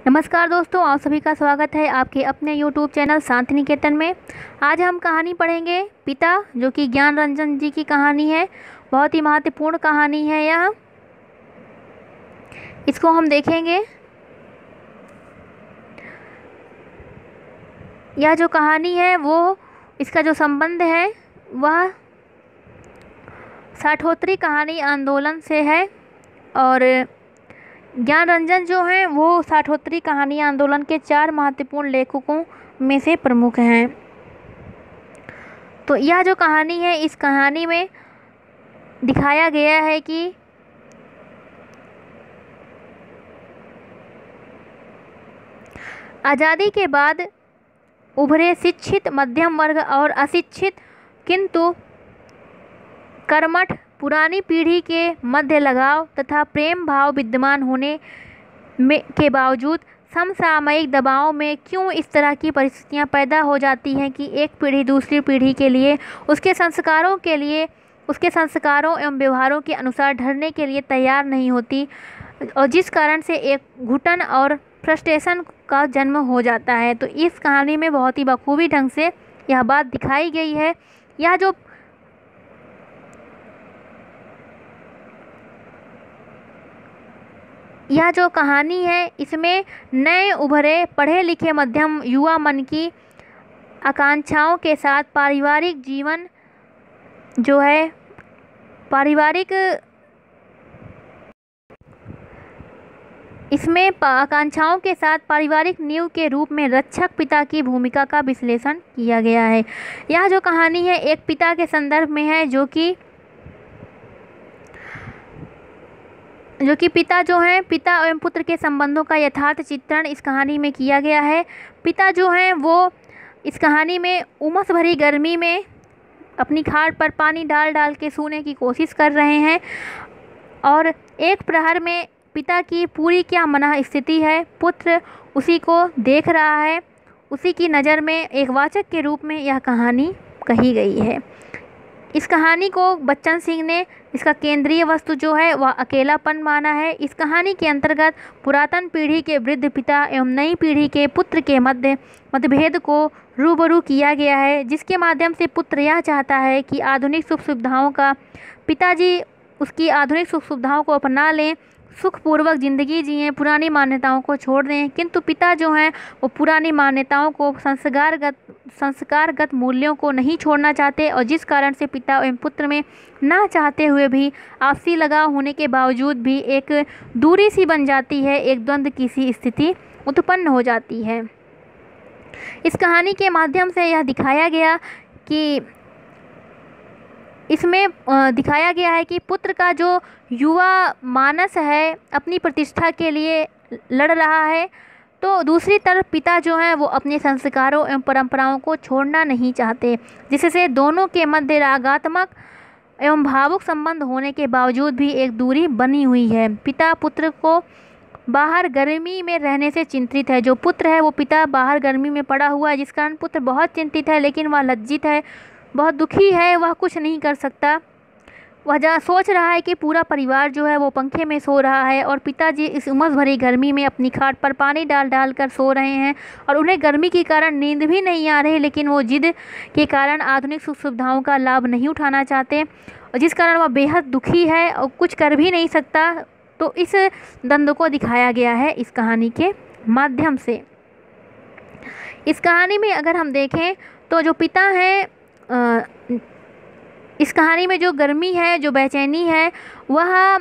नमस्कार दोस्तों, आप सभी का स्वागत है आपके अपने YouTube चैनल शांति निकेतन में। आज हम कहानी पढ़ेंगे पिता, जो कि ज्ञान रंजन जी की कहानी है। बहुत ही महत्वपूर्ण कहानी है यह। इसको हम देखेंगे। यह जो कहानी है वो इसका जो संबंध है वह साठोत्तरी कहानी आंदोलन से है। और ज्ञान रंजन जो हैं वो साठोत्तरी कहानी आंदोलन के 4 महत्वपूर्ण लेखकों में से प्रमुख हैं। तो यह जो कहानी है, इस कहानी में दिखाया गया है कि आज़ादी के बाद उभरे शिक्षित मध्यम वर्ग और अशिक्षित किंतु कर्मठ पुरानी पीढ़ी के मध्य लगाव तथा प्रेम भाव विद्यमान होने के बावजूद समसामयिक दबाव में क्यों इस तरह की परिस्थितियां पैदा हो जाती हैं कि एक पीढ़ी दूसरी पीढ़ी के लिए उसके संस्कारों एवं व्यवहारों के अनुसार ढलने के लिए तैयार नहीं होती, और जिस कारण से एक घुटन और फ्रस्ट्रेशन का जन्म हो जाता है। तो इस कहानी में बहुत ही बखूबी ढंग से यह बात दिखाई गई है। यह जो कहानी है, इसमें नए उभरे पढ़े लिखे मध्यम युवा मन की आकांक्षाओं के साथ पारिवारिक जीवन जो है आकांक्षाओं के साथ पारिवारिक नींव के रूप में रक्षक पिता की भूमिका का विश्लेषण किया गया है। यह जो कहानी है एक पिता के संदर्भ में है, जो कि पिता एवं पुत्र के संबंधों का यथार्थ चित्रण इस कहानी में किया गया है। पिता जो हैं वो इस कहानी में उमस भरी गर्मी में अपनी खाट पर पानी डाल डाल के सोने की कोशिश कर रहे हैं, और एक प्रहर में पिता की पूरी क्या मना स्थिति है। पुत्र उसी को देख रहा है, उसी की नज़र में एक वाचक के रूप में यह कहानी कही गई है। इस कहानी को बच्चन सिंह ने इसका केंद्रीय वस्तु जो है वह अकेलापन माना है। इस कहानी के अंतर्गत पुरातन पीढ़ी के वृद्ध पिता एवं नई पीढ़ी के पुत्र के मतभेद को रूबरू किया गया है, जिसके माध्यम से पुत्र यह चाहता है कि पिताजी उसकी आधुनिक सुख सुविधाओं को अपना लें, सुखपूर्वक ज़िंदगी जिएं, पुरानी मान्यताओं को छोड़ दें। किंतु पिता जो हैं वो पुरानी मान्यताओं को, संस्कारगत मूल्यों को नहीं छोड़ना चाहते, और जिस कारण से पिता एवं पुत्र में ना चाहते हुए भी आपसी लगाव होने के बावजूद भी एक दूरी सी बन जाती है, एक द्वंद्व की सी स्थिति उत्पन्न हो जाती है। इस कहानी के माध्यम से यह दिखाया गया कि पुत्र का जो युवा मानस है अपनी प्रतिष्ठा के लिए लड़ रहा है, तो दूसरी तरफ पिता जो हैं वो अपने संस्कारों एवं परंपराओं को छोड़ना नहीं चाहते, जिससे दोनों के मध्य रागात्मक एवं भावुक संबंध होने के बावजूद भी एक दूरी बनी हुई है। पिता पुत्र को बाहर गर्मी में रहने से चिंतित है। जो पुत्र है वो पिता बाहर गर्मी में पड़ा हुआ है, जिस कारण पुत्र बहुत चिंतित है, लेकिन वह लज्जित है, बहुत दुखी है, वह कुछ नहीं कर सकता। वह जहाँ सोच रहा है कि पूरा परिवार जो है वो पंखे में सो रहा है, और पिताजी इस उमस भरी गर्मी में अपनी खाट पर पानी डाल डाल कर सो रहे हैं, और उन्हें गर्मी के कारण नींद भी नहीं आ रही, लेकिन वो जिद के कारण आधुनिक सुख सुविधाओं का लाभ नहीं उठाना चाहते, और जिस कारण वह बेहद दुखी है और कुछ कर भी नहीं सकता। तो इस द्वंद्व को दिखाया गया है इस कहानी के माध्यम से। इस कहानी में अगर हम देखें तो जो पिता हैं, इस कहानी में जो गर्मी है, जो बेचैनी है, वह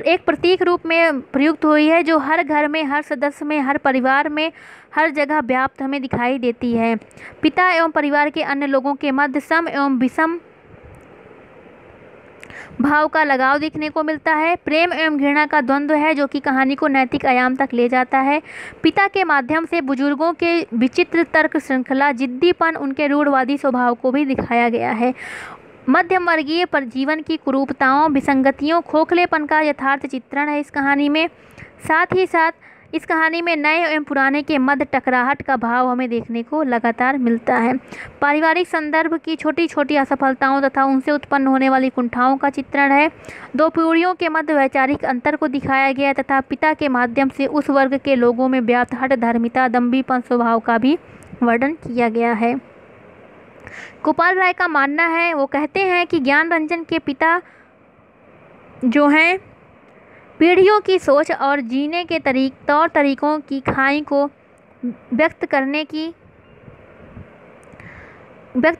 एक प्रतीक रूप में प्रयुक्त हुई है, जो हर घर में, हर सदस्य में, हर परिवार में, हर जगह व्याप्त हमें दिखाई देती है। पिता एवं परिवार के अन्य लोगों के मध्य सम एवं विषम भाव का लगाव देखने को मिलता है। प्रेम एवं घृणा का द्वंद्व है, जो कि कहानी को नैतिक आयाम तक ले जाता है। पिता के माध्यम से बुजुर्गों के विचित्र तर्क श्रृंखला, जिद्दीपन, उनके रूढ़वादी स्वभाव को भी दिखाया गया है। मध्यम वर्गीय पर जीवन की कुरूपताओं, विसंगतियों, खोखलेपन का यथार्थ चित्रण है इस कहानी में। साथ ही साथ इस कहानी में नए एवं पुराने के मध्य टकराहट का भाव हमें देखने को लगातार मिलता है। पारिवारिक संदर्भ की छोटी छोटी असफलताओं तथा उनसे उत्पन्न होने वाली कुंठाओं का चित्रण है। दो पीढ़ियों के मध्य वैचारिक अंतर को दिखाया गया तथा पिता के माध्यम से उस वर्ग के लोगों में व्याप्त हठधर्मिता, दंभीपन स्वभाव का भी वर्णन किया गया है। गोपाल राय का मानना है, वो कहते हैं कि ज्ञानरंजन के पिता जो हैं पीढ़ियों की सोच और जीने के तौर तरीकों की खाई को व्यक्त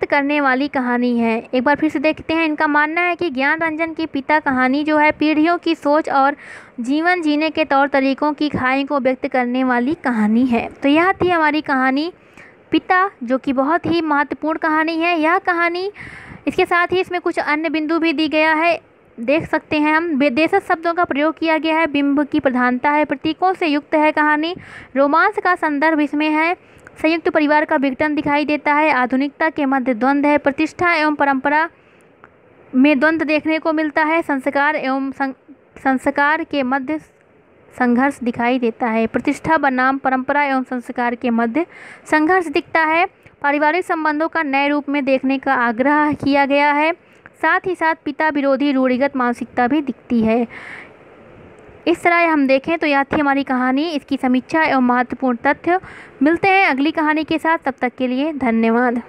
करने वाली कहानी है। एक बार फिर से देखते हैं। इनका मानना है कि ज्ञानरंजन की पिता कहानी जो है पीढ़ियों की सोच और जीवन जीने के तौर तरीकों की खाई को व्यक्त करने वाली कहानी है। तो यह थी हमारी कहानी पिता, जो कि बहुत ही महत्वपूर्ण कहानी है। यह कहानी इसके साथ ही इसमें कुछ अन्य बिंदु भी दी गया है, देख सकते हैं हम। विदेशज शब्दों का प्रयोग किया गया है, बिंब की प्रधानता है, प्रतीकों से युक्त है कहानी, रोमांस का संदर्भ इसमें है, संयुक्त परिवार का विघटन दिखाई देता है, आधुनिकता के मध्य द्वंद्व है, प्रतिष्ठा एवं परंपरा में द्वंद्व देखने को मिलता है, संस्कार एवं संस्कार के मध्य संघर्ष दिखाई देता है, प्रतिष्ठा बनाम परंपरा एवं संस्कार के मध्य संघर्ष दिखता है, पारिवारिक संबंधों का नए रूप में देखने का आग्रह किया गया है, साथ ही साथ पिता विरोधी रूढ़िगत मानसिकता भी दिखती है। इस तरह हम देखें तो यह थी हमारी कहानी, इसकी समीक्षा एवं महत्वपूर्ण तथ्य। मिलते हैं अगली कहानी के साथ, तब तक के लिए धन्यवाद।